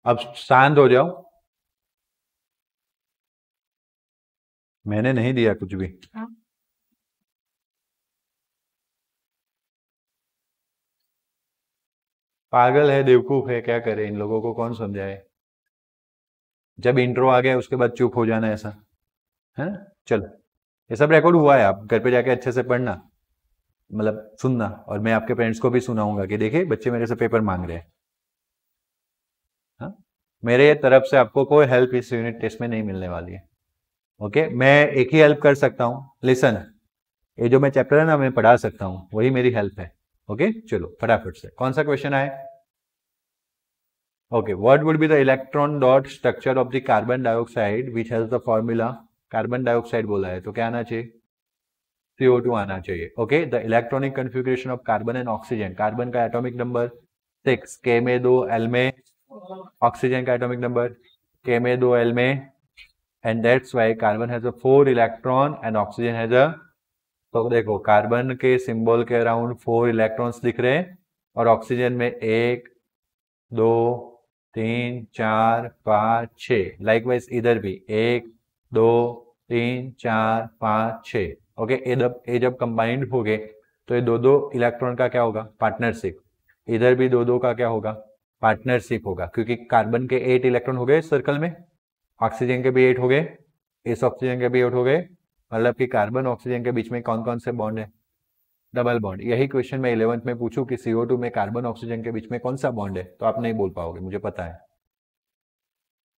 अब शांत हो जाओ, मैंने नहीं दिया कुछ भी। पागल है, बेवकूफ है, क्या करे, इन लोगों को कौन समझाए। जब इंट्रो आ गया उसके बाद चुप हो जाना, ऐसा है ना। चलो, ये सब रिकॉर्ड हुआ है, आप घर पे जाके अच्छे से पढ़ना, मतलब सुनना, और मैं आपके पेरेंट्स को भी सुनाऊंगा कि देखिए बच्चे मेरे से पेपर मांग रहे हैं। हाँ, मेरे तरफ से आपको कोई हेल्प इस यूनिट टेस्ट में नहीं मिलने वाली है। ओके, मैं एक ही हेल्प कर सकता हूँ, लिसन, ये जो मैं चैप्टर है ना मैं पढ़ा सकता हूँ, वही मेरी हेल्प है। ओके, चलो फटाफट से कौन सा क्वेश्चन आए। Okay, what would be the electron dot structure of the carbon dioxide which has the formula, carbon dioxide बोला है तो क्या आना चाहिए, CO2 आना चाहिए। Okay, the electronic configuration of carbon and oxygen, carbon का एटॉमिक नंबर 6, के में 2, एल में, ऑक्सीजन का एटॉमिक नंबर के में 2, एल में, and that's Y carbon has a 4 electron and oxygen has a, तो देखो कार्बन के सिंबल के अराउंड 4 इलेक्ट्रॉन्स दिख रहे हैं, और ऑक्सीजन में 1 2 3 4 5 6, लाइकवाइज इधर भी 1 2 3 4 5 6। ओके, ये जब कंबाइंड हो गए तो ये दो दो इलेक्ट्रॉन का क्या होगा, पार्टनरशिप। इधर भी दो दो का क्या होगा, पार्टनरशिप होगा, क्योंकि कार्बन के 8 इलेक्ट्रॉन हो गए सर्कल में, ऑक्सीजन के भी 8 हो गए, इस ऑक्सीजन के भी 8 हो गए, मतलब कि कार्बन ऑक्सीजन के बीच में कौन कौन से बॉन्ड है, डबल बॉन्ड। यही क्वेश्चन मैं 11th में पूछूं कि CO2 में कार्बन ऑक्सीजन के बीच में कौन सा बॉन्ड है, तो आप नहीं बोल पाओगे, मुझे पता है।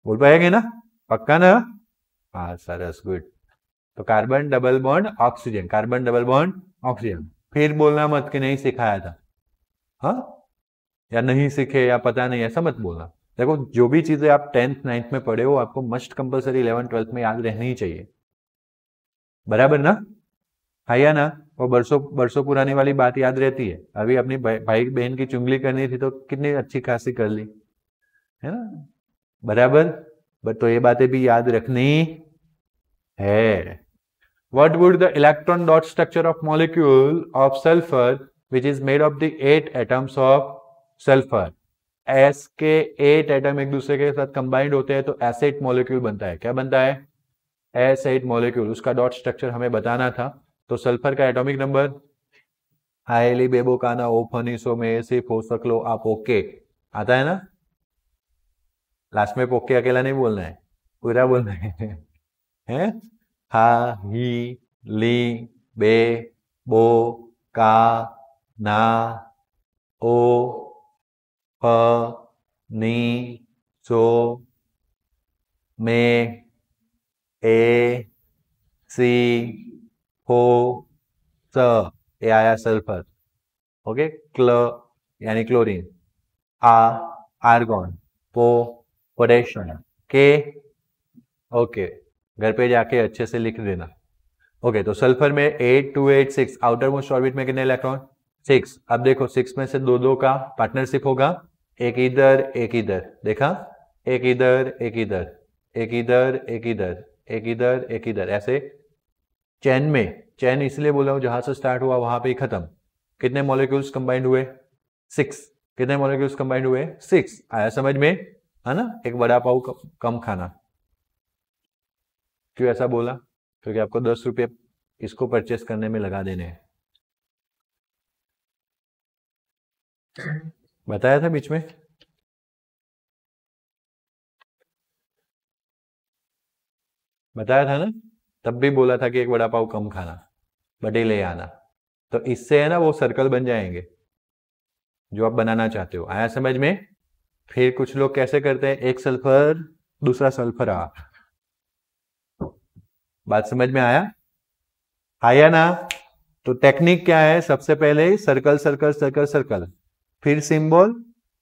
बोल पाएंगे ना, पक्का ना। हाँ सरस, गुड। तो carbon double bond oxygen, carbon double bond oxygen. फिर बोलना मत कि नहीं सिखाया था, हाँ, या नहीं सीखे या पता नहीं, ऐसा मत बोलना। देखो जो भी चीजें आप 10th 9th में पढ़े हो आपको मस्ट कंपलसरी 11th 12th में याद रहनी ही चाहिए, बराबर ना, है या ना। वो बरसों बरसों पुरानी वाली बात याद रहती है, अभी अपनी भाई बहन की चुंगली करनी थी तो कितनी अच्छी खासी कर ली, है ना, बराबर। बट तो ये बातें भी याद रखनी है। What would the electron dot structure of molecule of sulfur which is made of the 8 atoms of sulfur? S के 8 एटम एक दूसरे के साथ कंबाइंड होते हैं तो एसिड मॉलिक्यूल बनता है, क्या बनता है, एसिड मॉलिक्यूल। उसका डॉट स्ट्रक्चर हमें बताना था, तो सल्फर का एटॉमिक नंबर, हाईली बेबोकाना ओफनिसो में से फोसकलो आप ओके, आता है ना, लास्ट में पोके अकेला नहीं बोलना है, पूरा बोलना है, हैं, हा ही ली बे बो का ना ओ फ नी सो में ए सी हो स, ये आया सल्फर। ओके, क्ल यानी क्लोरीन, आ आर्गॉन, पो पोटेशियम, के ओके, घर पे जाके अच्छे से लिख देना। ओके, तो सल्फर में 8 2 8 6, आउटर मोस्ट ऑर्बिट में कितने इलेक्ट्रॉन, 6। अब देखो 6 में से दो दो का पार्टनरशिप होगा, एक इधर एक इधर, देखा, एक इधर एक इधर, एक इधर एक इधर, एक इधर एक इधर, ऐसे चैन में। चैन इसलिए बोल रहा हूं जहां से स्टार्ट हुआ वहां पे ही खत्म। कितने मॉलिक्यूल्स कंबाइंड हुए, 6। कितने मॉलिक्यूल्स कंबाइंड हुए, 6। आया समझ में, है ना। एक वड़ा पाव कम खाना, क्यों ऐसा बोला, क्योंकि आपको 10 रुपये इसको परचेस करने में लगा देने हैं, बताया था बीच में। बताया था ना, तब भी बोला था कि एक वड़ा पाव कम खाना, बटे ले आना, तो इससे है ना वो सर्कल बन जाएंगे जो आप बनाना चाहते हो। आया समझ में। फिर कुछ लोग कैसे करते हैं, एक सल्फर दूसरा सल्फर आ, बात समझ में आया ना। तो टेक्निक क्या है, सबसे पहले सर्कल सर्कल सर्कल सर्कल, फिर सिंबल,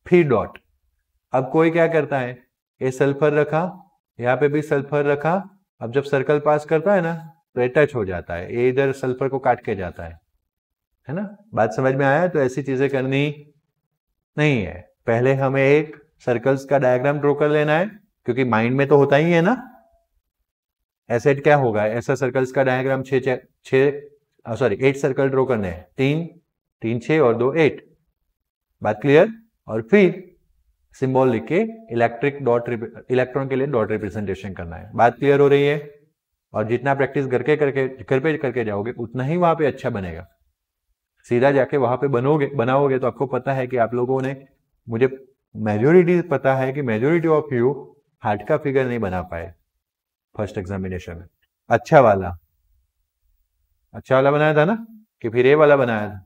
फिर डॉट। अब कोई क्या करता है, ये सल्फर रखा, यहाँ पे भी सल्फर रखा, अब जब सर्कल पास करता है ना तो ये टच हो जाता है, ये इधर सल्फर को काट के जाता है ना। बात समझ में आया। तो ऐसी चीजें करनी नहीं है, पहले हमें एक सर्कल्स का डायग्राम ड्रॉ कर लेना है, क्योंकि माइंड में तो होता ही है ना। एसेट क्या होगा, ऐसा सर्कल्स का डायग्राम 8 सर्कल ड्रॉ करने हैं, 3 3 6 और 2 8, बात क्लियर। और फिर सिंबल लिख के इलेक्ट्रॉन के लिए डॉट रिप्रेजेंटेशन करना है। बात क्लियर हो रही है? और जितना प्रैक्टिस घर पे करके जाओगे उतना ही वहां पे अच्छा बनेगा। सीधा जाके वहां पे बनाओगे तो आपको पता है कि आप लोगों ने, मुझे मेजोरिटी पता है कि मेजोरिटी ऑफ यू हार्ट का फिगर नहीं बना पाए फर्स्ट एग्जामिनेशन में। अच्छा वाला बनाया था ना, कि फिर ये वाला बनाया था?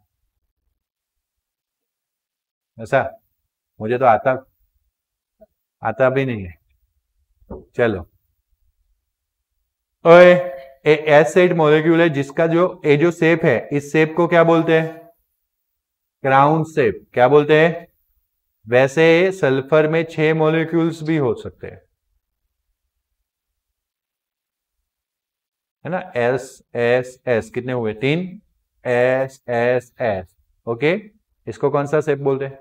ऐसा मुझे तो आता भी नहीं है। चलो, ओए, एसिड मॉलिक्यूल है जिसका जो शेप है, इस शेप को क्या बोलते हैं? Crown shape. क्या बोलते हैं? वैसे सल्फर में 6 मॉलिक्यूल्स भी हो सकते हैं, है ना। एस एस एस कितने हुए? 3। S S S, okay. इसको कौन सा शेप बोलते हैं?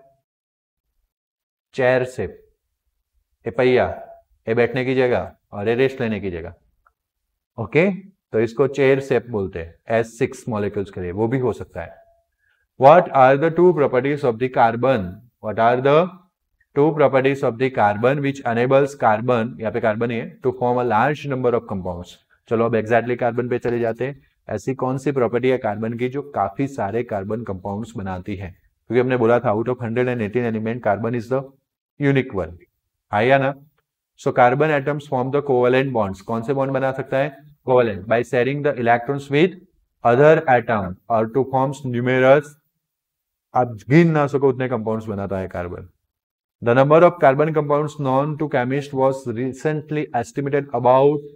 Chair shape. ए पहिया, ए बैठने की जगह और ए रेस्ट लेने की जगह, ओके। तो इसको चेयर शेप बोलते हैं S6 मॉलिक्यूल्स के लिए, वो भी हो सकता है। What are the two properties of the carbon? What are the two properties of the carbon which enables carbon, यहाँ पे कार्बन ही है, to form a large number of compounds? चलो अब एग्जैक्टली कार्बन पे चले जाते हैं। ऐसी कौन सी प्रॉपर्टी है कार्बन की जो काफी सारे कार्बन कंपाउंड्स बनाती है? क्योंकि हमने बोला था out of 118 element carbon is the unique one, आया ना। So carbon atoms form the covalent bonds. कौन से बॉन्ड बना सकता है? Covalent, by sharing the electrons with other atom और टू फॉर्म्स न्यूमेरस, आप गिन ना सको उतने कंपाउंड्स बनाता है carbon. The number of carbon compounds known to chemist was recently estimated about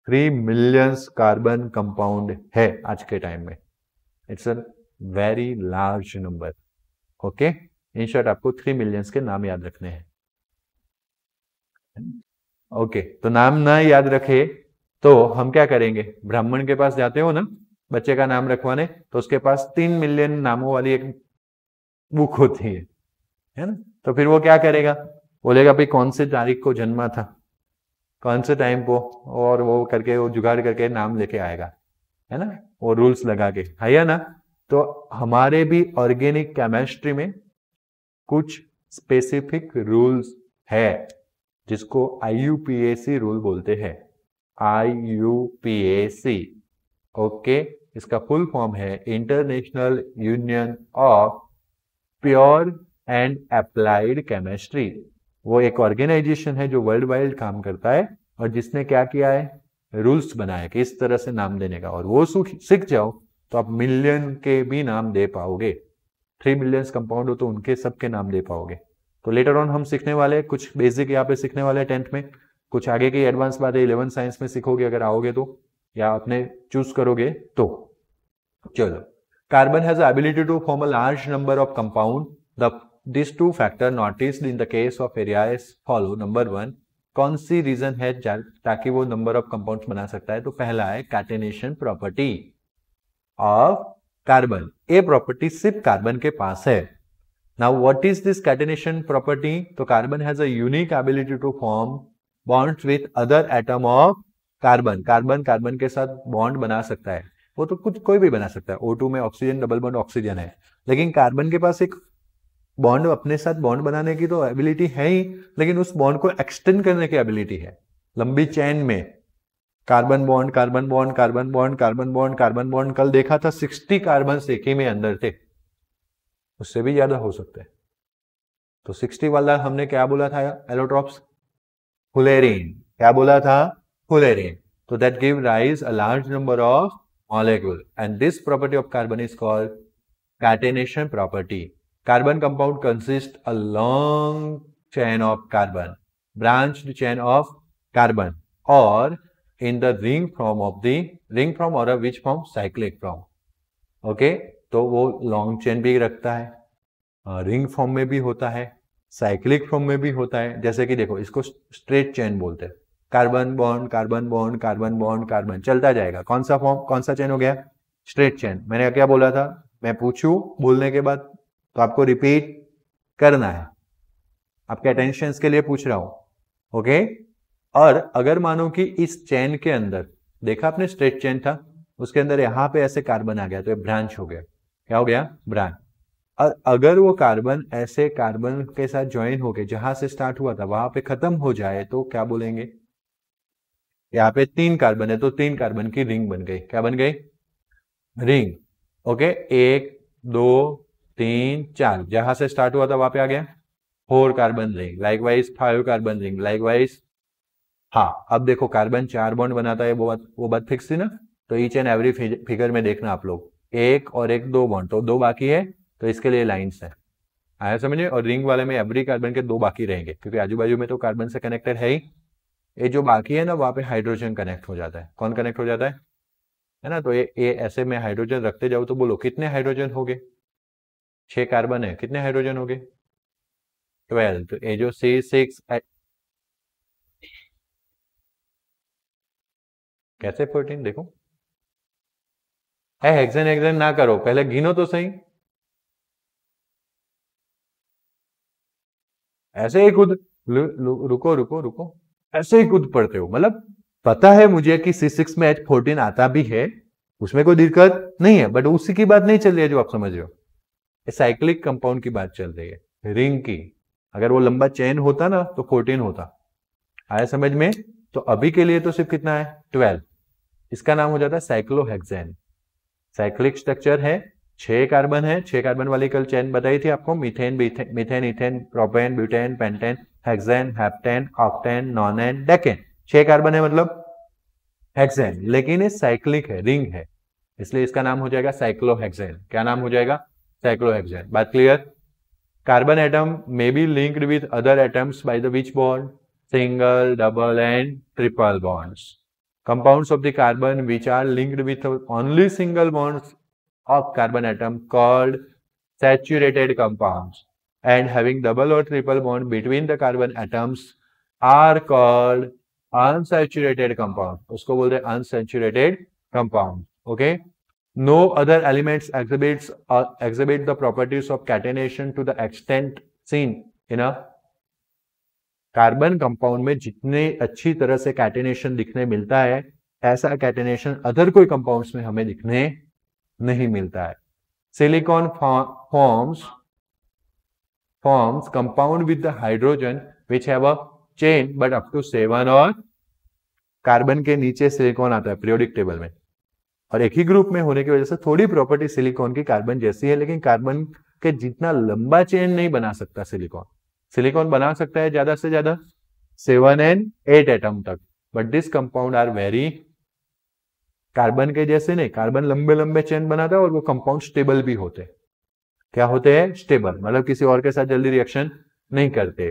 3 million carbon compound है आज के टाइम में। It's a very large number, okay. In short आपको 3 मिलियंस के नाम याद रखने हैं, ओके। तो नाम ना याद रखे तो हम क्या करेंगे? ब्राह्मण के पास जाते हो ना बच्चे का नाम रखवाने, तो उसके पास 3 मिलियन नामों वाली एक बुक होती है ना। तो फिर वो क्या करेगा? बोलेगा भाई कौन से तारीख को जन्मा था, कौन से टाइम को, और वो करके वो जुगाड़ करके नाम लेके आएगा, है ना, वो रूल्स लगा के, है ना। तो हमारे भी ऑर्गेनिक केमिस्ट्री में कुछ स्पेसिफिक रूल्स है जिसको IUPAC रूल बोलते हैं। IUPAC, okay. इसका फुल फॉर्म है international union of pure and applied chemistry. वो एक ऑर्गेनाइजेशन है जो वर्ल्ड वाइड काम करता है और जिसने क्या किया है? रूल्स बनाया कि इस तरह से नाम देने का, और वो सीख जाओ तो आप मिलियन के भी नाम दे पाओगे। 3 मिलियन कंपाउंड हो तो उनके सबके नाम दे पाओगे। तो लेटर ऑन हम सीखने वाले कुछ बेसिक यहाँ पे सीखने वाले 10th में, कुछ आगे की एडवांस बातें 11th साइंस में सीखोगे अगर आओगे तो, या अपने चूज करोगे तो। चलो, carbon has ability to form a large number of compound. This 2 factor noticed in the case of area follow. Number 1, कौन सी रीजन है ताकि वो नंबर ऑफ कंपाउंड्स बना सकता है? तो पहला है कैटेनेशन प्रॉपर्टी ऑफ कार्बन। ये प्रॉपर्टी सिर्फ कार्बन के पास है। Now what is this catenation property? तो carbon has a unique ability to form bonds with other atom of carbon. Carbon के साथ बॉन्ड बना सकता है। वो तो कुछ कोई भी बना सकता है। O2 में ऑक्सीजन, डबल बॉन्ड ऑक्सीजन है, लेकिन कार्बन के पास एक बॉन्ड, अपने साथ बॉन्ड बनाने की तो एबिलिटी है ही, लेकिन उस बॉन्ड को एक्सटेंड करने की एबिलिटी है। लंबी चेन में carbon bond, carbon bond, carbon bond, carbon bond, carbon bond, कल देखा था 60 कार्बन एक ही में अंदर थे, उससे भी ज्यादा हो सकते हैं। तो 60 वाला हमने क्या बोला था? Allotropes, fullerene. क्या बोला था? फुलेरिन। तो that give rise a large number of molecule, and this property of carbon is called catenation property. Carbon compound consists a long chain of carbon, branched chain of carbon, or in the ring form or a which form? Cyclic form. Okay, तो वो long chain भी रखता है, ring form में भी होता है, cyclic form में भी होता है। जैसे कि देखो, इसको स्ट्रेट चेन बोलते हैं। Carbon bond, carbon bond, carbon bond, carbon, चलता जाएगा। कौन सा फॉर्म, कौन सा चेन हो गया? Straight chain. मैंने क्या बोला था? मैं पूछूं बोलने के बाद तो आपको रिपीट करना है, आपके अटेंशन के लिए पूछ रहा हूं, ओके। और अगर मानो कि इस चेन के अंदर, देखा आपने स्ट्रेट चेन था, उसके अंदर यहां पे ऐसे कार्बन आ गया तो ये ब्रांच हो गया। क्या हो गया? ब्रांच। अगर वो कार्बन ऐसे कार्बन के साथ ज्वाइन होके जहां से स्टार्ट हुआ था वहां पे खत्म हो जाए तो क्या बोलेंगे? यहाँ पे 3 कार्बन है तो 3 कार्बन की रिंग बन गई। क्या बन गई? रिंग। ओके, 1 2 3 4, जहां से स्टार्ट हुआ था वहां पे आ गया 4 carbon ring, likewise 5 carbon ring, likewise. हाँ, अब देखो कार्बन 4 बॉन्ड बनाता है, वो बात फिक्स थी ना। तो ईच एंड एवरी फिगर में देखना आप लोग, एक और एक 2 बॉन्ड, तो 2 बाकी है, तो इसके लिए लाइंस है। आया समझे? और रिंग वाले में एवरी कार्बन के 2 बाकी रहेंगे क्योंकि आजू बाजू में तो कार्बन से कनेक्टेड है ही। ये जो बाकी है ना वहां पे हाइड्रोजन कनेक्ट हो जाता है। कौन कनेक्ट हो जाता है ना? तो ये ऐसे में हाइड्रोजन रखते जाओ तो बोलो कितने हाइड्रोजन हो गए? 6 कार्बन है, कितने हाइड्रोजन हो गए? 12। तो ये जो C6 कैसे 14 देखो, है हेक्सेन हेक्सेन ना करो, पहले गिनो तो सही। ऐसे ही खुद रुको रुको रुको, ऐसे ही खुद पढ़ते हो, मतलब पता है मुझे कि C6 में H14 आता भी है, उसमें कोई दिक्कत नहीं है, बट उसी की बात नहीं चल रही है जो आप समझ रहे हो। साइक्लिक कंपाउंड की बात चल रही है, रिंग की। अगर वो लंबा चेन होता ना तो 14 होता। आया समझ में? तो अभी के लिए तो सिर्फ कितना है? 12। इसका नाम हो जाता है साइक्लोहेक्सेन। साइक्लिक स्ट्रक्चर है, 6 कार्बन है, 6 कार्बन वाली कल चेन बताई थी आपको, methane methane ethane propane butane pentane hexane heptane octane nonane decane. 6 carbon है मतलब हेक्सेन, लेकिन ये साइक्लिक है, रिंग है, इसलिए इसका नाम हो जाएगा साइक्लोहेक्सेन। क्या नाम हो जाएगा? साइक्लोहेक्सेन। बात clear? Carbon atom may be linked with other atoms by the which bond? Single, double and triple bonds. Compounds of the carbon which are linked with only single bonds of carbon atom called saturated compounds, and having double or triple bond between the carbon atoms are called unsaturated compound. उसको बोलते हैं unsaturated compound. Okay. No other elements exhibit the properties of catenation to the extent seen in a carbon compound में जितने अच्छी तरह से catenation दिखने मिलता है, ऐसा कैटेनेशन अदर कोई कंपाउंड्स में हमें दिखने नहीं मिलता है। Silicon forms compound with the hydrogen which have a chain but up to 7, और कार्बन के नीचे सिलिकॉन आता है पीरियोडिक टेबल में, और एक ही ग्रुप में होने की वजह से थोड़ी प्रॉपर्टी सिलिकॉन की कार्बन जैसी है, लेकिन कार्बन के जितना लंबा चेन नहीं बना सकता सिलिकॉन। सिलिकॉन बना सकता है ज्यादा से ज्यादा 7 and 8 एटम तक, but this compound are very, carbon के जैसे नहीं, कार्बन लंबे लंबे चेन बनाता है और वो कंपाउंड स्टेबल भी होते हैं। क्या होते हैं? स्टेबल, मतलब किसी और के साथ जल्दी रिएक्शन नहीं करते।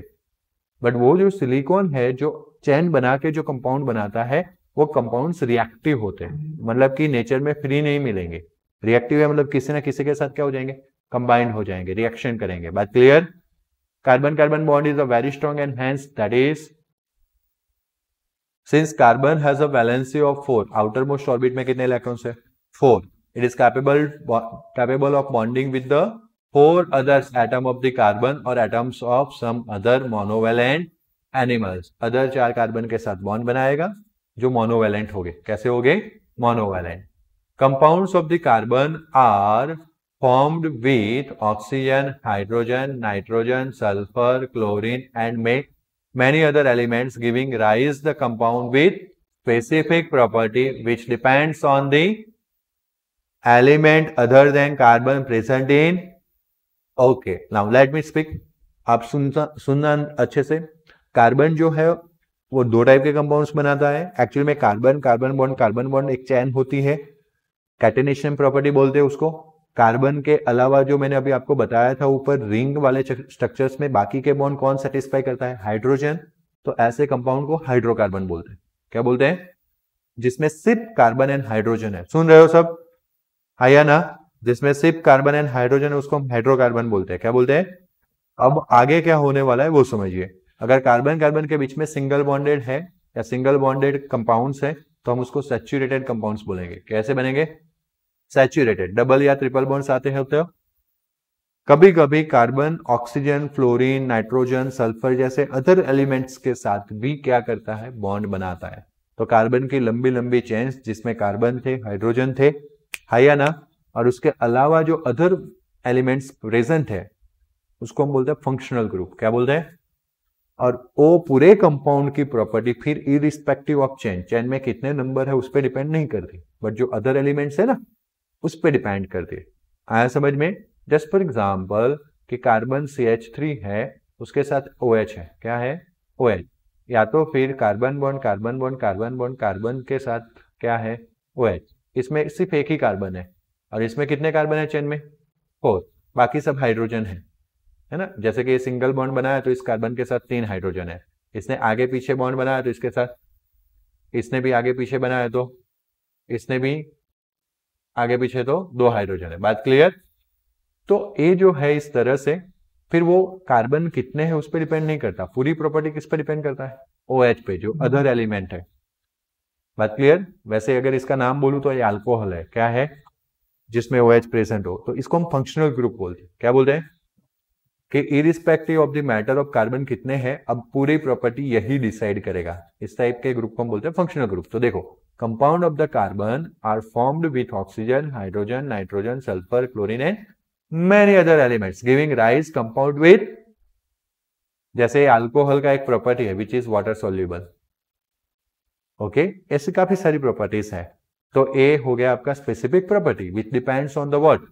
बट वो जो सिलिकॉन है जो चेन बना के जो कंपाउंड बनाता है, वो कंपाउंड्स रिएक्टिव होते हैं, मतलब कि नेचर में फ्री नहीं मिलेंगे। रिएक्टिव है मतलब किसी ना किसी के साथ क्या हो जाएंगे? कंबाइंड हो जाएंगे, रिएक्शन करेंगे। बात clear? Carbon carbon bond is a very strong and hence that is, since carbon has a valency of 4, outermost orbit में कितने इलेक्ट्रॉन्स है? 4। It is capable of bonding with the 4 others atom of the carbon और atoms of some other monovalent animals. Other 4 carbon के साथ bond बनाएगा जो monovalent हो गए। कैसे हो गए? Monovalent. Compounds of the carbon are formed with oxygen, hydrogen, nitrogen, sulfur, chlorine and many other elements, giving rise the compound with specific property which depends on the element other than carbon present in. Okay, now let me speak. आप सुनना अच्छे से। Carbon जो है वो 2 type के compounds बनाता है। एक्चुअली में कार्बन बॉन्ड एक चैन होती है, कैटेनेशन प्रॉपर्टी बोलते हैं उसको। कार्बन के अलावा जो मैंने अभी आपको बताया था ऊपर रिंग वाले स्ट्रक्चर्स में बाकी के बॉन्ड कौन सेटिस्फाई करता है? हाइड्रोजन। तो ऐसे कंपाउंड को हाइड्रोकार्बन बोलते हैं। क्या बोलते हैं? जिसमें सिर्फ कार्बन एंड हाइड्रोजन है। सुन रहे हो सब? आया ना? जिसमें सिर्फ कार्बन एंड हाइड्रोजन है उसको हम हाइड्रोकार्बन बोलते हैं। क्या बोलते हैं? अब आगे क्या होने वाला है वो समझिए। अगर कार्बन कार्बन के बीच में सिंगल बॉन्डेड है या सिंगल बॉन्डेड कंपाउंड्स है तो हम उसको सैचुरेटेड कंपाउंड्स बोलेंगे। कैसे बनेंगे? सैचुरेटेड। डबल या ट्रिपल बॉन्ड्स आते होते हो। कभी कभी carbon oxygen, fluorine, nitrogen, sulphur जैसे अदर एलिमेंट्स के साथ भी क्या करता है? बॉन्ड बनाता है। तो कार्बन की लंबी लंबी चेन्स जिसमें कार्बन थे, हाइड्रोजन थे, है या ना? और उसके अलावा जो अदर एलिमेंट्स प्रेजेंट है उसको हम बोलते हैं फंक्शनल ग्रुप। क्या बोलते हैं? और वो पूरे कंपाउंड की प्रॉपर्टी फिर इरिस्पेक्टिव ऑफ चेन, चेन में कितने नंबर है उस पर डिपेंड नहीं करती, बट जो अदर एलिमेंट्स है ना उस पर डिपेंड करती है। आया समझ में? जस्ट फॉर एग्जाम्पल कि कार्बन CH3 है, उसके साथ OH है। क्या है? OH। या तो फिर carbon bond carbon bond carbon bond carbon के साथ क्या है? OH। इसमें सिर्फ एक ही कार्बन है और इसमें कितने कार्बन है चेन में? 4। बाकी सब हाइड्रोजन है ना। जैसे कि सिंगल बॉन्ड बनाया तो इस कार्बन के साथ 3 हाइड्रोजन है, इसने आगे पीछे बॉन्ड बनाया तो इसके साथ, इसने भी आगे पीछे बनाया तो इसने भी आगे पीछे, तो 2 हाइड्रोजन है। बात क्लियर? तो ये जो है इस तरह से फिर वो कार्बन कितने हैं उस पर डिपेंड नहीं करता, पूरी प्रॉपर्टी किस पर डिपेंड करता है? OH पे, जो अदर एलिमेंट है। बात क्लियर? वैसे अगर इसका नाम बोलूं तो ये अल्कोहल है। क्या है? जिसमें OH प्रेजेंट हो, तो इसको हम फंक्शनल ग्रुप बोलते हैं। क्या बोलते हैं? कि irrespective of the matter of carbon कितने हैं, अब पूरी प्रॉपर्टी यही डिसाइड करेगा। इस टाइप के ग्रुप को हम बोलते हैं फंक्शनल ग्रुप। तो देखो, compound of the carbon are formed with oxygen, hydrogen, nitrogen, sulphur, chlorine and many other elements giving rise compound with, जैसे अल्कोहल का एक प्रॉपर्टी है which is water soluble. Okay, ऐसी काफी सारी प्रॉपर्टीज है। तो ए हो गया आपका specific property which depends on the what.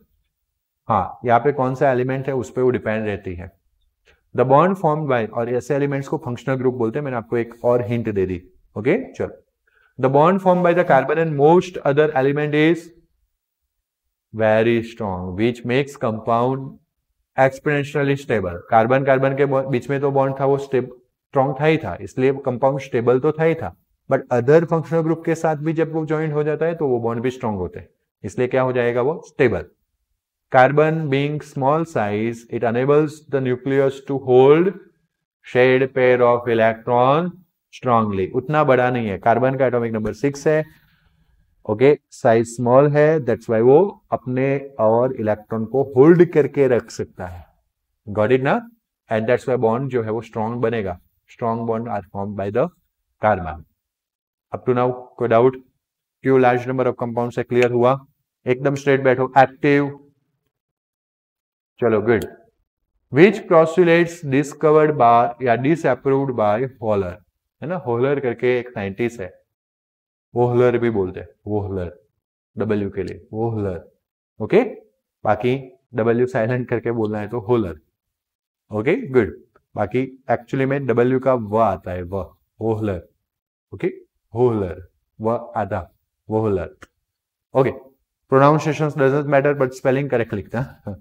हाँ, यहाँ पे कौन सा एलिमेंट है उस पर वो डिपेंड रहती है। द बॉन्ड फॉर्म्ड बाय, और ऐसे एलिमेंट्स को फंक्शनल ग्रुप बोलते हैं। मैंने आपको एक और हिंट दे दी। ओके, चलो। The bond formed by the carbon and most other element is very strong which makes compound exponentially stable. Carbon carbon के बीच में तो बॉन्ड था वो स्ट्रॉन्ग था ही था, इसलिए कंपाउंड स्टेबल तो था ही था, बट अदर फंक्शनल ग्रुप के साथ भी जब वो ज्वाइंट हो जाता है तो वो बॉन्ड भी स्ट्रॉन्ग होते हैं, इसलिए क्या हो जाएगा? वो stable. Carbon being small size, it enables the nucleus to hold shared pair of electron strongly. उतना बड़ा नहीं है, कार्बन का एटॉमिक नंबर 6 है। ओके, साइज स्मॉल है, दैट्स वाई वो अपने और इलेक्ट्रॉन को होल्ड करके रख सकता है। गॉट इट ना? एंड दैट्स वाई बॉन्ड जो है वो स्ट्रॉन्ग बनेगा। Strong bond are formed by the carbon. Up to now कोई डाउट? क्यों लार्ज नंबर ऑफ कंपाउंड से क्लियर हुआ? एकदम स्ट्रेट बैठो। एक्टिव, चलो good. Which postulates discovered by या डिसअप्रूव्ड बाय होलर, है ना। होलर करके एक साइंटिस्ट है, वोहलर भी बोलते हैं, वोहलर, W के लिए वोहलर। ओके, बाकी W साइलेंट करके बोलना है तो होलर। Okay good. बाकी एक्चुअली में W का व आता है, व, वोहलर। ओके, होलर, व आधा, Wohler. Okay, pronunciation doesn't matter but spelling correct लिखता है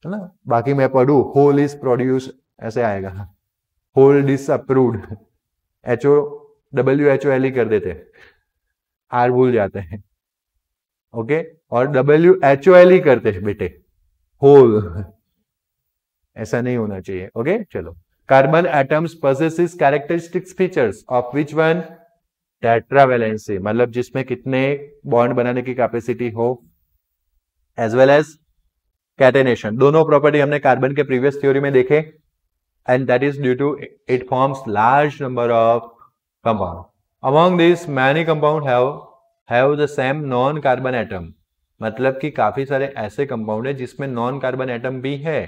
ना। बाकी मैं पढ़ू, होल इज प्रोड्यूस ऐसे आएगा, होल डिसअप्रूव्ड, WHOL कर देते, आर भूल जाते हैं। ओके, और WHOL करते हैं बेटे, होल, ऐसा नहीं होना चाहिए। ओके चलो। Carbon atoms possesses characteristics features of which one? Tetravalency, मतलब जिसमें कितने बॉन्ड बनाने की कैपेसिटी हो, एज वेल एज कैटेनेशन। दोनों प्रॉपर्टी हमने कार्बन के प्रीवियस थ्योरी में देखे, and that is due to it forms large number of compound. Among this many compound have the same non carbon atom, मतलब कि काफी सारे ऐसे कंपाउंड है जिसमें नॉन कार्बन एटम भी है।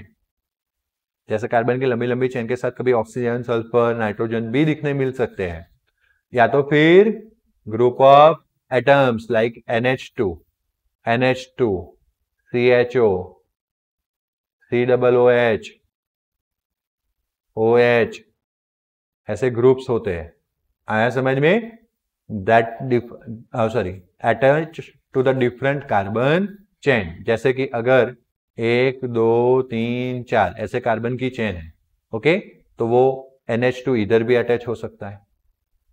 जैसे कार्बन की लंबी लंबी चेन के साथ कभी ऑक्सीजन, सल्फर, नाइट्रोजन भी दिखने मिल सकते हैं, या तो फिर group of atoms like NH2, CHO, COOH, OH, ऐसे ग्रुप्स होते हैं। आया समझ में? That attach to the different carbon chain. जैसे कि अगर 1 2 3 4 ऐसे कार्बन की चेन है, ओके, तो वो NH2 इधर भी अटैच हो सकता है,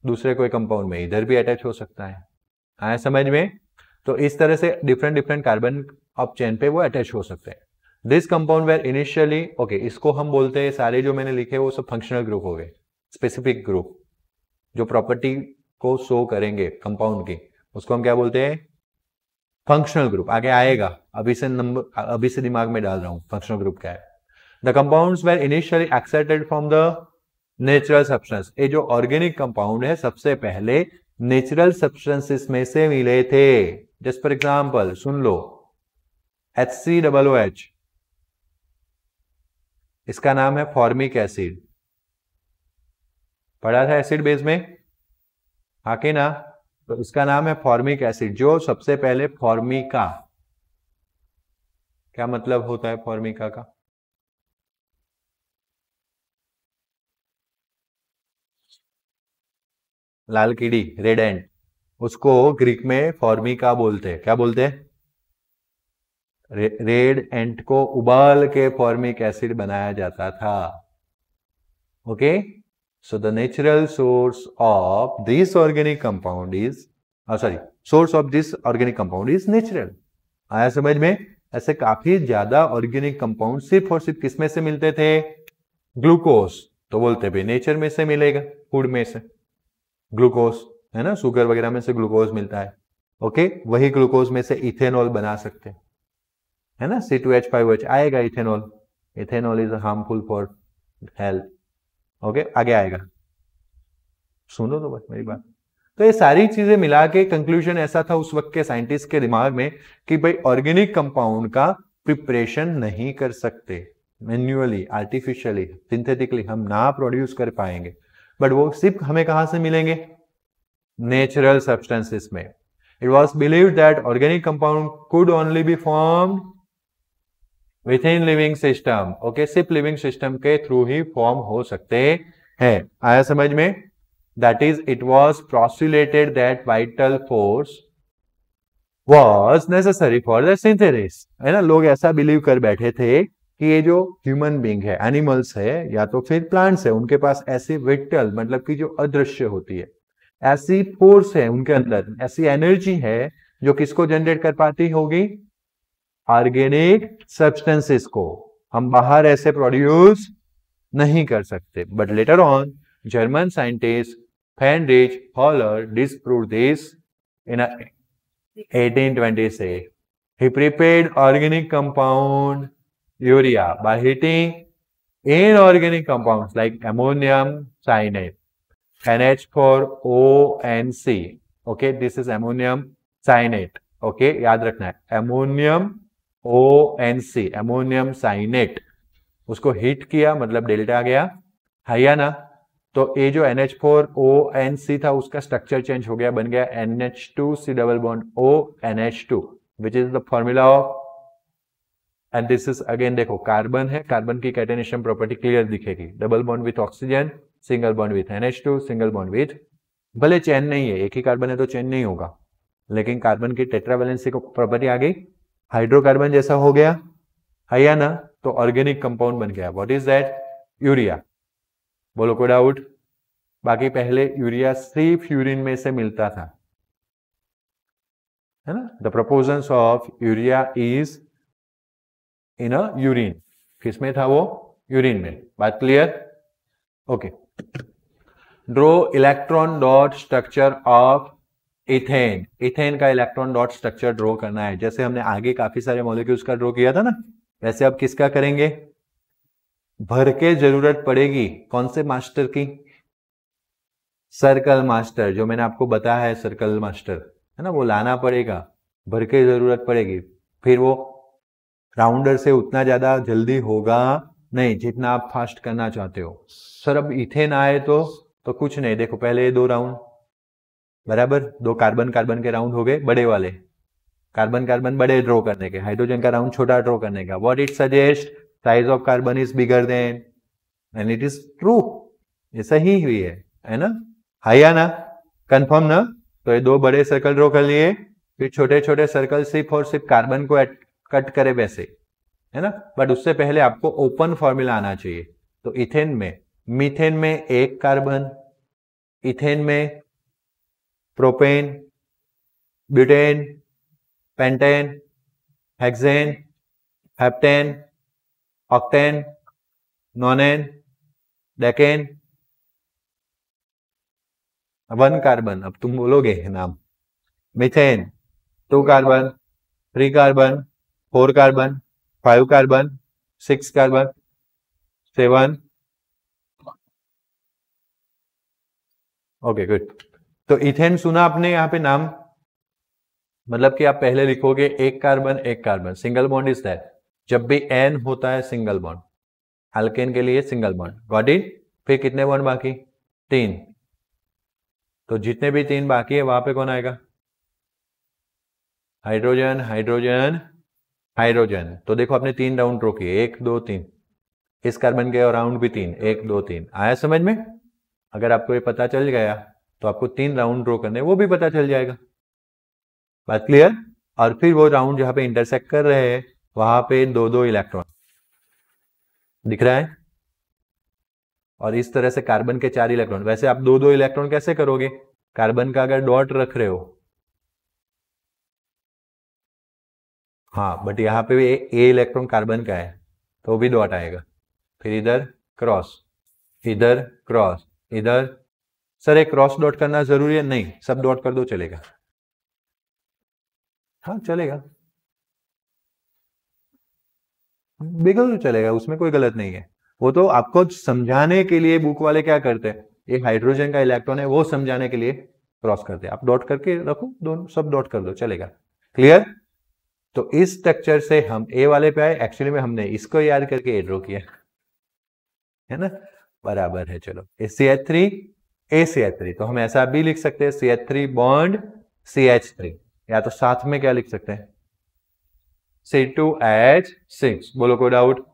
दूसरे कोई कंपाउंड में इधर भी अटैच हो सकता है। आया समझ में? तो इस तरह से different different carbon of chain पे वो अटैच हो सकते हैं। This compound were initially, okay, इसको हम बोलते हैं, सारे जो मैंने लिखे वो सब फंक्शनल ग्रुप हो गए। स्पेसिफिक ग्रुप जो प्रॉपर्टी को शो करेंगे कंपाउंड की, उसको हम क्या बोलते हैं? Functional group. आगे आएगा, अभी से दिमाग में डाल रहा हूं फंक्शनल ग्रुप क्या है। The compounds were initially accepted from the natural substance. ये जो ऑर्गेनिक कंपाउंड है सबसे पहले नेचुरल सब्सटेंसेस में से मिले थे। Just for example soon low, HCOOH इसका नाम है फॉर्मिक एसिड। पढ़ा था एसिड बेस में, हाँ कि ना? तो इसका नाम है फॉर्मिक एसिड, जो सबसे पहले फॉर्मिका, क्या मतलब होता है फॉर्मिका का? लाल कीड़ी, रेड एंट, उसको ग्रीक में फॉर्मिका बोलते हैं। क्या बोलते हैं? रेड एंट को उबाल के फॉर्मिक एसिड बनाया जाता था। Okay, so the natural source of this organic compound is source of this organic compound is natural। आया समझ में? ऐसे काफी ज्यादा ऑर्गेनिक कंपाउंड सिर्फ और सिर्फ किसमें से मिलते थे? ग्लूकोज। तो बोलते भाई नेचर में से मिलेगा, फूड में से ग्लूकोज, है ना, शुगर वगैरह में से ग्लूकोज मिलता है। ओके, वही ग्लूकोज में से इथेनॉल बना सकते हैं, है ना, C2H5OH आएगा ethanol. Ethanol is harmful for health. Okay, आगे आएगा, सुनो तो बस मेरी बात। तो ये सारी चीजें मिला के कंक्लूजन ऐसा था उस वक्त के साइंटिस्ट के दिमाग में कि भाई ऑर्गेनिक कंपाउंड का प्रिपरेशन नहीं कर सकते मैन्युअली, आर्टिफिशियली, सिंथेटिकली हम ना प्रोड्यूस कर पाएंगे, बट वो सिर्फ हमें कहां से मिलेंगे? नेचुरल सब्सटेंसेस में। It was believed that organic compound could only be formed with in living system. Okay, सिर्फ लिविंग सिस्टम के थ्रू ही फॉर्म हो सकते हैं। आया समझ में? That is it was postulated that vital force was necessary for the synthesis, है ना। लोग ऐसा बिलीव कर बैठे थे कि ये जो ह्यूमन बींग है, एनिमल्स है या तो फिर प्लांट्स है, उनके पास ऐसी विटल मतलब कि जो अदृश्य होती है, ऐसी फोर्स है उनके अंदर, ऐसी एनर्जी है जो किसको जनरेट कर पाती होगी? ऑर्गेनिक सब्सटेंसेस को। हम बाहर ऐसे प्रोड्यूस नहीं कर सकते। But later on German scientist Friedrich Wohler disproved this in 1826. He prepared organic compound urea by heating inorganic compounds like ammonium cyanide, NH4ONC. Okay, this is ammonium cyanide. Okay, याद रखना है, ammonium ONC, ammonium cyanide। उसको heat किया मतलब delta गया, है या ना? तो ये जो NH4ONC था उसका स्ट्रक्चर चेंज हो गया, बन गया NH2C double bond ONH2, which is the formula of, and this is again देखो कार्बन है, कार्बन की कैटेनेशन प्रॉपर्टी क्लियर दिखेगी, double bond with oxygen, single bond with NH2, single bond with, भले chain नहीं है, एक ही कार्बन है तो चेन नहीं होगा, लेकिन कार्बन की टेट्रावैलेंसी को प्रॉपर्टी आ गई, हाइड्रोकार्बन जैसा हो गया, है या ना? तो ऑर्गेनिक कंपाउंड बन गया। What is that? यूरिया। बोलो कोई डाउट? बाकी पहले यूरिया सिर्फ यूरिन में से मिलता था, है ना। The proportions of urea is in a urine. किसमें था वो? यूरिन में। बात clear? Okay. Draw electron dot structure of ethane. Ethane का इलेक्ट्रॉन डॉट स्ट्रक्चर ड्रॉ करना है, जैसे हमने आगे काफी सारे मॉलिक्यूल्स का ड्रॉ किया था ना, वैसे अब किसका करेंगे? भर के जरूरत पड़ेगी कौन से मास्टर की? सर्कल मास्टर, जो मैंने आपको बताया है सर्कल मास्टर, है ना, वो लाना पड़ेगा, भर के जरूरत पड़ेगी। फिर वो राउंडर से उतना ज्यादा जल्दी होगा नहीं जितना आप फास्ट करना चाहते हो। सर अब इथेन आए तो कुछ नहीं, देखो पहले 2 राउंड बराबर, 2 कार्बन कार्बन के राउंड हो गए बड़े वाले, कार्बन कार्बन बड़े ड्रॉ करने के, हाइड्रोजन का राउंड छोटा ड्रॉ करने का। What it suggest? Size of carbon is bigger than, and it is true, ये सही हुई है ना, है या ना? कंफर्म ना? तो ये 2 बड़े सर्कल ड्रॉ कर लिए, फिर छोटे छोटे सर्कल सिर्फ और सिर्फ कार्बन को कट करे वैसे, है ना। बट उससे पहले आपको ओपन फॉर्मूला आना चाहिए। तो इथेन में, मीथेन में 1 कार्बन, इथेन में propane, butane, pentane, hexane, heptane, octane, नोनेन, decane, 1 carbon. अब तुम बोलोगे नाम, methane 2 carbon, 3 carbon, 4 carbon, 5 carbon, 6 carbon, 7। Okay good. तो इथेन सुना आपने यहाँ पे नाम, मतलब कि आप पहले लिखोगे 1 carbon 1 carbon, single bond is that. जब भी एन होता है सिंगल बॉन्ड, अल्केन के लिए सिंगल बॉन्ड, गॉट इट। फिर कितने बॉन्ड बाकी, 3, तो जितने भी 3 बाकी है वहां पे कौन आएगा, हाइड्रोजन हाइड्रोजन हाइड्रोजन। तो देखो आपने 3 राउंड ड्रॉ किए, 1 2 3, इस कार्बन के राउंड भी 3, 1 2 3, आया समझ में। अगर आपको ये पता चल गया तो आपको 3 राउंड ड्रॉ करने वो भी पता चल जाएगा, बात क्लियर। और फिर वो राउंड जहां पे इंटरसेक्ट कर रहे हैं वहां पे 2 इलेक्ट्रॉन दिख रहा है, और इस तरह से कार्बन के 4 इलेक्ट्रॉन। वैसे आप 2 इलेक्ट्रॉन कैसे करोगे, कार्बन का अगर डॉट रख रहे हो, हाँ, बट यहाँ पे भी ए इलेक्ट्रॉन कार्बन का है तो वो भी डॉट आएगा, फिर इधर क्रॉस, इधर क्रॉस, इधर। सर एक क्रॉस डॉट करना जरूरी है, नहीं, सब डॉट कर दो चलेगा, हाँ चलेगा, बिल्कुल चलेगा, उसमें कोई गलत नहीं है। वो तो आपको समझाने के लिए बुक वाले क्या करते हैं, एक हाइड्रोजन का इलेक्ट्रॉन है वो समझाने के लिए क्रॉस करते हैं, आप डॉट करके रखो, दोनों सब डॉट कर दो चलेगा, क्लियर। तो इस स्ट्रक्चर से हम ए वाले पे आए, एक्चुअली में हमने इसको याद करके ए ड्रॉ किया है ना, बराबर है। चलो CH3 ACH3, तो हम ऐसा भी लिख सकते हैं CH3 बॉन्ड CH3, या तो साथ में क्या लिख सकते हैं C2H6, बोलो कोई doubt,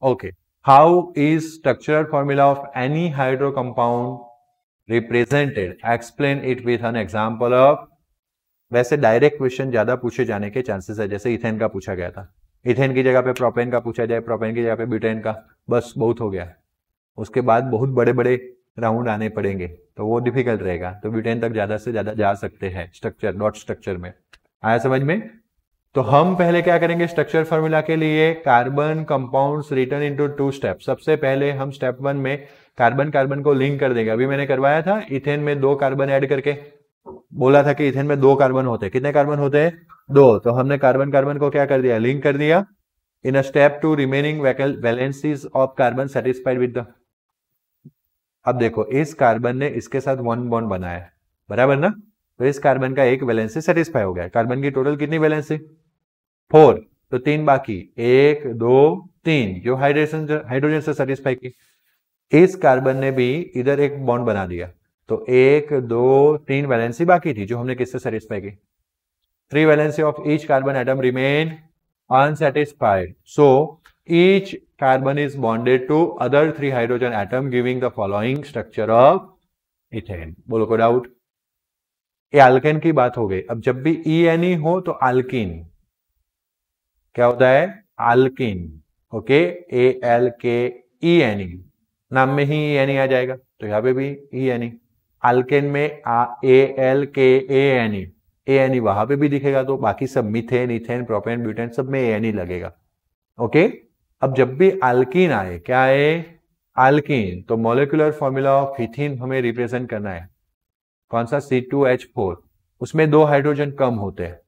okay. How is structural formula of any hydro compound represented, explain it with an example of. वैसे डायरेक्ट क्वेश्चन ज्यादा पूछे जाने के चांसेस है, जैसे इथेन का पूछा गया था, इथेन की जगह पे प्रोपेन का पूछा जाए, प्रोपेन की जगह पे ब्यूटेन का, बस बहुत हो गया, उसके बाद बहुत बड़े बड़े राउंड आने पड़ेंगे तो वो डिफिकल्ट रहेगा, तो ब्यूटेन तक ज्यादा से ज्यादा जा सकते हैं स्ट्रक्चर डॉट स्ट्रक्चर में, आया समझ में। तो हम पहले क्या करेंगे स्ट्रक्चर फॉर्मूला के लिए, carbon compounds written into 2 step. सबसे पहले हम स्टेप 1 में कार्बन कार्बन को लिंक कर देंगे, अभी मैंने करवाया था इथेन में 2 कार्बन ऐड करके, बोला था कि इथेन में 2 कार्बन होते हैं, कितने कार्बन होते हैं 2, तो हमने कार्बन कार्बन को क्या कर दिया, लिंक कर दिया। In a step 2 remaining valencies of carbon satisfied with the, अब देखो इस कार्बन ने इसके साथ 1 बॉन्ड बनाया, बराबर ना, तो इस कार्बन का एक वैलेंसी सेटिस्फाई हो गया, कार्बन की टोटल कितनी वैलेंसी 4, तो 3 बाकी, 1 2 3, जो हाइड्रोजन से सेटिस्फाई की। इस कार्बन ने भी इधर एक बॉन्ड बना दिया, तो 1 2 3 वैलेंसी बाकी थी जो हमने किससे सेटिस्फाई की, 3 valency of each carbon atom remain unsatisfied, so each carbon is bonded to other 3 hydrogen atom giving the following structure of ethane, बोलो को डाउट। ये अल्केन की बात हो गई। अब जब भी ENE हो तो अल्कीन क्या होता है, अल्कीन, ओके, ALKENE, नाम में ही ENE आ जाएगा, तो यहां पे भी ENE, अल्केन में ALKANE, ANE वहां पे भी दिखेगा, तो बाकी सब मिथेन इथेन प्रोपेन ब्यूटेन सब में ANE लगेगा, ओके। अब जब भी अल्कीन आए, क्या आए अल्कीन, तो मॉलिक्यूलर फॉर्मूला ऑफ इथीन हमें रिप्रेजेंट करना है, कौन सा C2H4, उसमें 2 हाइड्रोजन कम होते हैं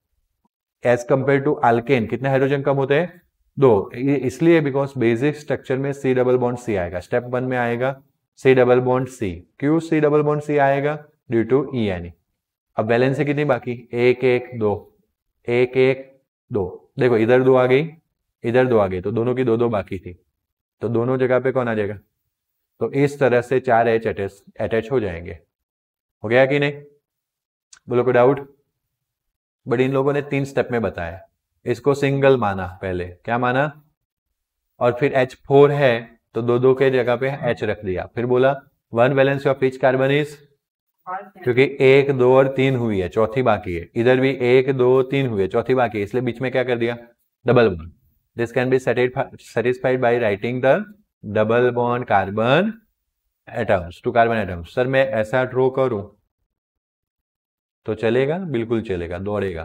एज कंपेयर टू अल्केन, कितने हाइड्रोजन कम होते हैं 2, इसलिए बिकॉज बेसिक स्ट्रक्चर में C डबल बॉन्ड C आएगा, स्टेप 1 में आएगा C डबल बॉन्ड C, क्यों C डबल बॉन्ड C आएगा, ड्यू टू ENE। अब वैलेंसी कितनी बाकी, 1 1 2 1 1 2, देखो इधर 2 आ गई, इधर 2 आ गई, तो दोनों की 2 2 बाकी थी, तो दोनों जगह पे कौन आ जाएगा, तो इस तरह से 4 H अटैच हो जाएंगे, हो गया कि नहीं, बोलो को डाउट। बट इन लोगों ने 3 स्टेप में बताया, इसको सिंगल माना, पहले क्या माना, और फिर H4 है तो 2 2 के जगह पे H रख दिया, फिर बोला 1 valency of each carbon is, क्योंकि 1 2 और 3 हुई है, चौथी बाकी है, इधर भी 1 2 3 हुई है, चौथी बाकी है, इसलिए बीच में क्या कर दिया double bond. This can be satisfied by writing the double bond carbon atoms to carbon atoms. Sir मैं ऐसा ड्रॉ करूं तो चलेगा, बिल्कुल चलेगा, दौड़ेगा,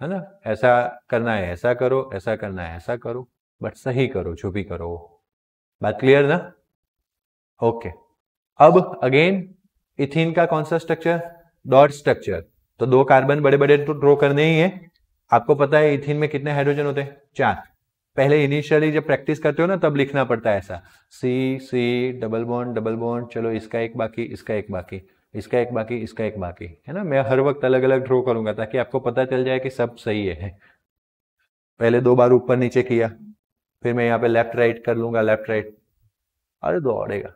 है ना, ऐसा करना है ऐसा करो, ऐसा करना है ऐसा करो, बट सही करो, जो भी करो, बात क्लियर ना, ओके। अब अगेन इथीन का कौन सा स्ट्रक्चर, डॉट स्ट्रक्चर, तो 2 कार्बन बड़े बड़े तो ड्रॉ करने ही है, आपको पता है इथीन में कितने हाइड्रोजन होते हैं 4, पहले इनिशियली जब प्रैक्टिस करते हो ना तब लिखना पड़ता है ऐसा, C डबल बॉन्ड, चलो इसका एक बाकी, इसका एक बाकी, इसका एक बाकी, इसका एक बाकी, है ना, मैं हर वक्त अलग अलग ड्रॉ करूंगा ताकि आपको पता चल जाए कि सब सही है। पहले 2 बार ऊपर नीचे किया, फिर मैं यहाँ पे लेफ्ट राइट कर लूंगा, लेफ्ट राइट, अरे दौड़ेगा।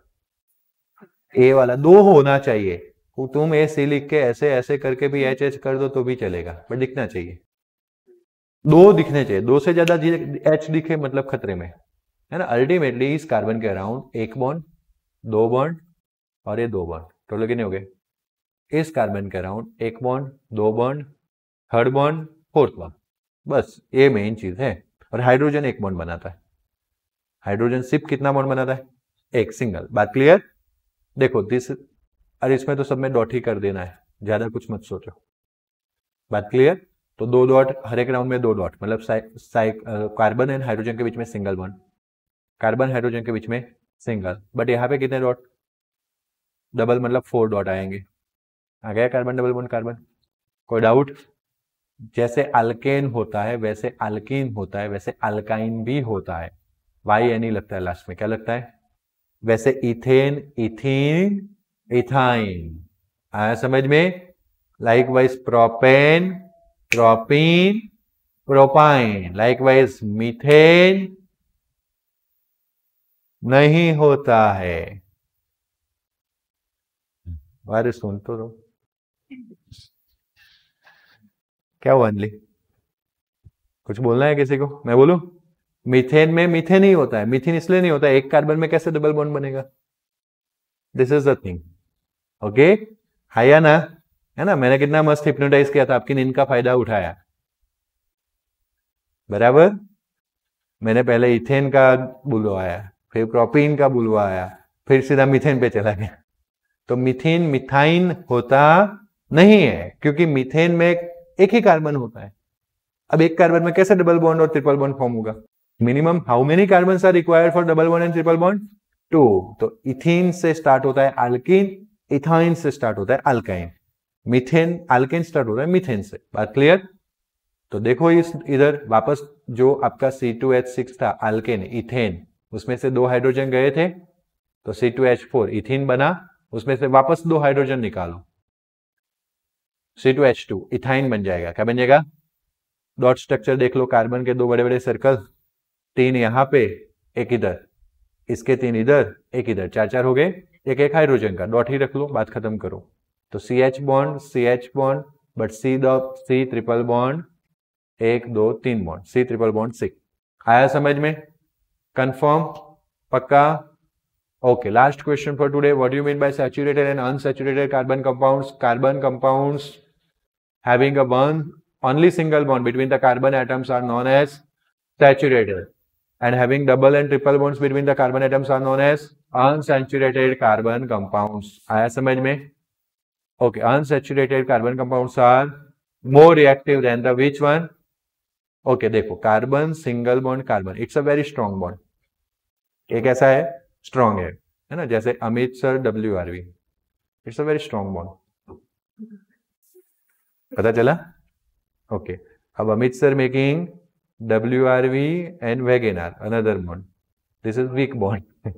ए वाला 2 होना चाहिए, तुम ए सी लिख के ऐसे ऐसे करके भी एच एच कर दो तो भी चलेगा, बट दिखना चाहिए, 2 दिखने चाहिए। 2 से ज्यादा एच दिखे मतलब खतरे में है ना। अल्टीमेटली इस कार्बन के अराउंड 1 बॉन्ड, 2 बॉन्ड और ये 2 बॉन्ड, टोटल कितने हो गए? इस कार्बन के around 1 bond, 2 bond, third bond, fourth bond, बस ये मेन चीज है। और हाइड्रोजन 1 बॉन्ड बनाता है, हाइड्रोजन सिर्फ कितना बॉन्ड बनाता है? 1 सिंगल। बात क्लियर? देखो दिस, अरे इसमें तो सब में डॉट ही कर देना है, ज्यादा कुछ मत सोचो। बात क्लियर? तो 2 डॉट हर एक राउंड में, 2 डॉट मतलब कार्बन एंड हाइड्रोजन के बीच में सिंगल बॉन्ड, कार्बन हाइड्रोजन के बीच में सिंगल, बट यहाँ पे कितने डॉट? डबल, मतलब 4 डॉट आएंगे। आ गया कार्बन डबल बॉन्ड कार्बन। कोई डाउट? जैसे अल्केन होता है वैसे अल्कीन होता है, वैसे अल्काइन भी होता है, वाई एन ई लगता है लास्ट में, क्या लगता है? वैसे इथेन, इथीन, इथाइन, आया समझ में? Likewise propane, propene, propyne, likewise methane नहीं होता है। अरे सुन तो दो, क्या हुआ अनली? कुछ बोलना है किसी को? मैं बोलूं? मीथेन में मीथेन ही होता है, मीथेन इसलिए नहीं होता है, एक कार्बन में कैसे डबल बॉन्ड बनेगा? This is the thing, okay? है ना? है ना? मैंने कितना मस्त हिप्नोटाइज किया था, आपकी नींद का फायदा उठाया, बराबर? मैंने पहले इथेन का बुलवाया, फिर प्रोपीन का बुलवाया, फिर सीधा मीथेन पे चला गया। तो मीथेन मिथाइन होता नहीं है, क्योंकि मीथेन में एक ही कार्बन होता है। अब एक कार्बन में कैसे डबल बॉन्ड और ट्रिपल बॉन्ड फॉर्म होगा? Minimum how many carbon are required for double bond and triple bond? 2। तो इथीन से स्टार्ट होता है अल्कीन, इथाइन से स्टार्ट होता है अल्काइन, मीथेन अल्केन स्टार्ट होता है मीथेन से। बात क्लियर? तो देखो इस इधर वापस जो आपका C2H6 था अल्केन इथेन, उसमें से 2 हाइड्रोजन गए थे, तो C2H4 इथीन बना, उसमें से वापस 2 हाइड्रोजन निकालो, C2H2 इथाइन बन जाएगा। क्या बन जाएगा? डॉट स्ट्रक्चर देख लो, कार्बन के 2 बड़े बड़े सर्कल, 3 यहां पे, 1 इधर, इसके 3 इधर, 1 इधर, 4 हो गए। एक एक हाइड्रोजन का डॉट ही रख लो, बात खत्म करो। तो CH bond, but C triple bond, 1 2 3 bond, C triple bond 6। आया समझ में? कंफर्म? पक्का? Okay, last question for today. What do you mean by saturated and unsaturated carbon compounds? Carbon compounds having a only single bond between the carbon atoms are known as saturated, and having double and triple bonds between the carbon atoms are known as unsaturated carbon compounds. आया समझ में? Okay, unsaturated carbon compounds are more reactive than the which one? Okay, देखो carbon single bond carbon, it's a very strong bond. एक ऐसा है strong है ना, जैसे Amit sir WRV, it's a very strong bond, पता चला? ओके, अब Amit sir making WRV and WagonR, another bond, this is weak bond,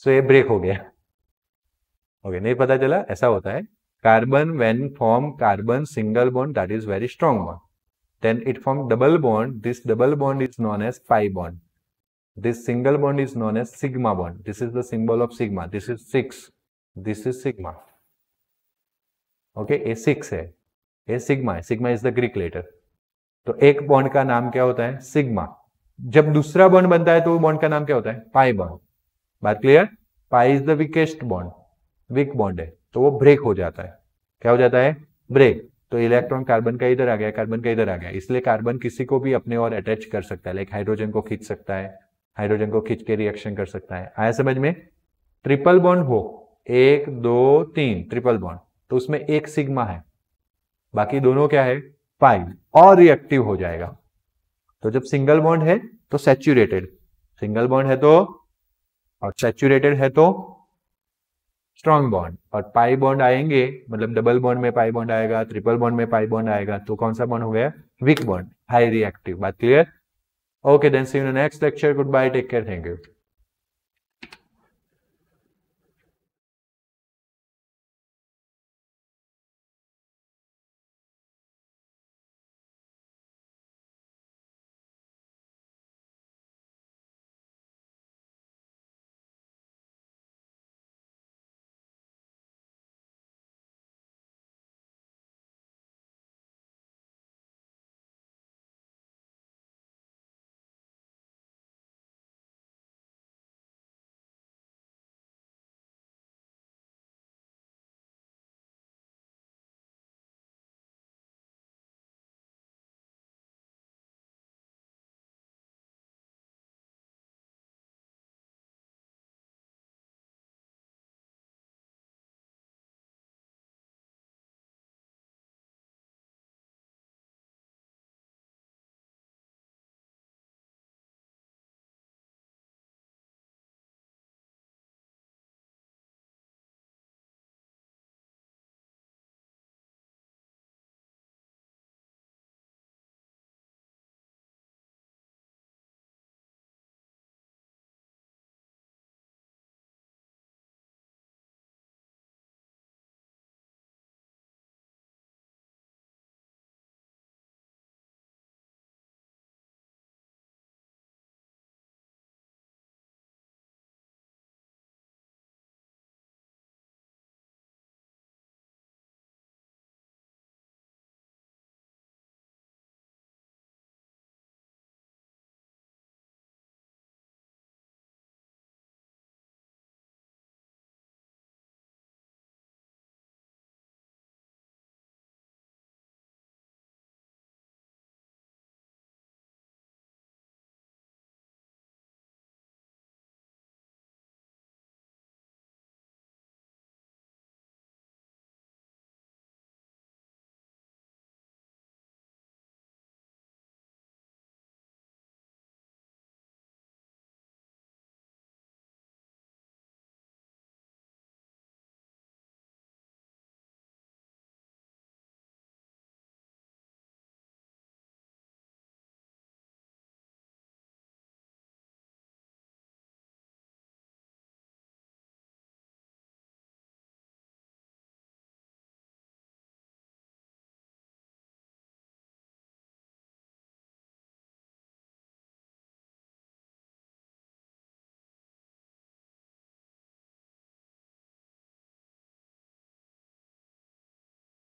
so ये ब्रेक हो गया। ओके, नहीं पता चला? ऐसा होता है, carbon when form carbon single bond, that is very strong bond, then it form double bond, this double bond is known as pi bond, this single bond is known as sigma bond, this is the symbol of sigma, this is 6, this is sigma, okay? ये 6 है, ये sigma है, sigma is the Greek letter। तो एक bond का नाम क्या होता है? सिग्मा। जब दूसरा बॉन्ड बनता है तो बॉन्ड का नाम क्या होता है? Pi bond. बात clear? Pi is the weakest bond, weak bond है, तो वो ब्रेक हो जाता है। क्या हो जाता है? ब्रेक। तो इलेक्ट्रॉन कार्बन का इधर आ गया, कार्बन का इधर आ गया, इसलिए कार्बन किसी को भी अपने और अटैच कर सकता है, लाइक हाइड्रोजन को खींच सकता है, हाइड्रोजन को खींच के रिएक्शन कर सकता है। आया समझ में? ट्रिपल बॉन्ड हो, 1 2 3 ट्रिपल बॉन्ड, तो उसमें एक सिग्मा है, बाकी दोनों क्या है? पाई, और रिएक्टिव हो जाएगा। तो जब सिंगल बॉन्ड है तो सैचुरेटेड, सिंगल बॉन्ड है तो, और सैचुरेटेड है तो स्ट्रॉन्ग बॉन्ड, और पाई बॉन्ड आएंगे, मतलब डबल बॉन्ड में पाई बॉन्ड आएगा, ट्रिपल बॉन्ड में पाई बॉन्ड आएगा, तो कौन सा बॉन्ड हो गया? Weak bond, high reactive. बात clear? Okay, then see you in the next lecture. Goodbye. Take care. Thank you.